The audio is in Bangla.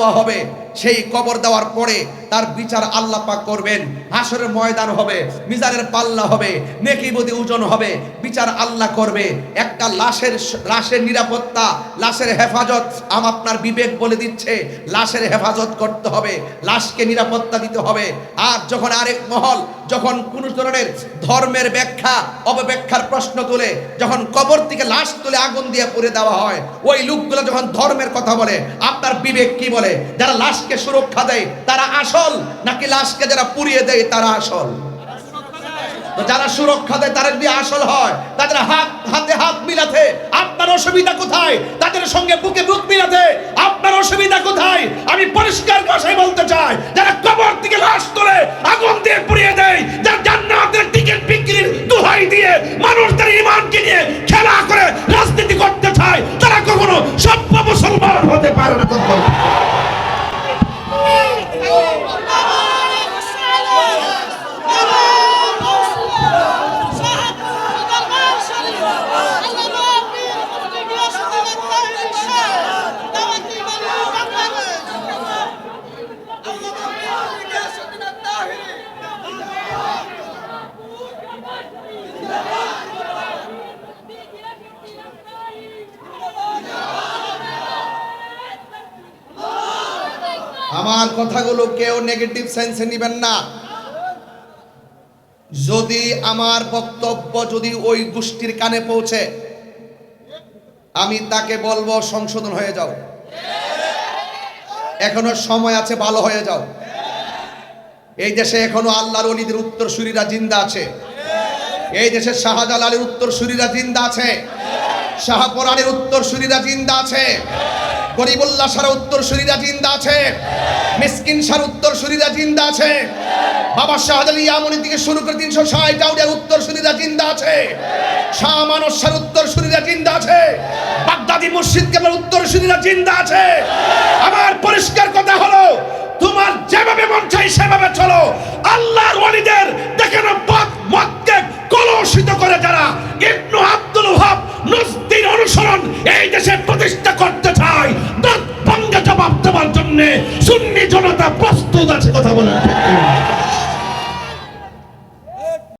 দেওয়া হবে, সেই কবর দেওয়ার পরে তার বিচার আল্লাহ পাক করবেন। হাসরের ময়দান হবে, মিজানের পাল্লা হবে, নেকি বদি ওজন হবে, বিচার আল্লাহ করবে। একটা লাশের নিরাপত্তা, লাশের হেফাজত আপনার বিবেক বলে দিচ্ছে লাশের হেফাজত করতে হবে, লাশকে নিরাপত্তা দিতে হবে। আর যখন আরেক মহল যখন কোন ধরনের ধর্মের ব্যাখ্যা অপব্যাখ্যার প্রশ্ন তুলে, যখন কবর থেকে লাশ তুলে আগুন দিয়ে পুড়ে দেওয়া হয়, ওই লোকগুলো যখন ধর্মের কথা বলে, আপনার বিবেক কি বলে? যারা লাশকে সুরক্ষা দেয় তারা আসল, নাকি লাশকে যারা পুড়িয়ে দেয় তারা আসল? যারা সুরক্ষা দেয় তারা যদি আসল হয়, তাদের হাতে হাত মিলাতে আপনার অসুবিধা কোথায়? তাদের সঙ্গে বুকে বুক মিলাতে আপনার অসুবিধা কোথায়? আমি পরিষ্কার ভাষায় বলতে চাই, যারা কবর থেকে লাশ তুলে আগুন দিয়ে পুড়িয়ে দেয়, যারা জান্নাতের টিকিট বিক্রির দোহাই দিয়ে মানুষদের ঈমানকে নিয়ে খেলা করে রাজনীতি করতে চায়, তারা কখনো সভ্য মুসলমান হতে পারে না। আমার কথাগুলো কেউ নেগেটিভ সেন্সে নেবেন না। যদি আমার বক্তব্য যদি ওই গোষ্ঠীর কানে পৌঁছে, আমি তাকে বলবো সংশোধন হয়ে যাও, এখনো সময় আছে, ভালো হয়ে যাও। এই দেশে এখনো আল্লাহর ওলিদের উত্তরসূরিরা জিন্দা আছে। এই দেশে শাহজালালের উত্তরসূরিরা জিন্দা আছে, শাহপরানের উত্তরসূরিরা জিন্দা আছে, গরিবুল্লাহ শাহর উত্তরসূরিরা জিন্দা আছে, মিসকিন শাহর উত্তরসূরিরা জিন্দা আছে, বাবা শাহজালাল ইয়ামনি থেকে শুরু করে 360 আউলিয়ার উত্তরসূরিরা জিন্দা আছে, শাহ মানস শাহর উত্তরসূরিরা জিন্দা আছে, বাগদাদি মুর্শিদ কেবলার উত্তরসূরিরা জিন্দা আছে। আমার পরিষ্কার কথা হলো, তোমার যেভাবে মন চাই সেভাবে চলো। আল্লাহর ওলিদের দেখেন মতকে কলুষিত করে যারা ইবনে আব্দুল ওয়াহাব নজদীর অনুসরণ এই দেশে প্রতিষ্ঠা করতে চায়, দাঁত ভাঙা জবাব দেওয়ার জন্য সুন্নি জনতা প্রস্তুত আছে। কথা বলেন।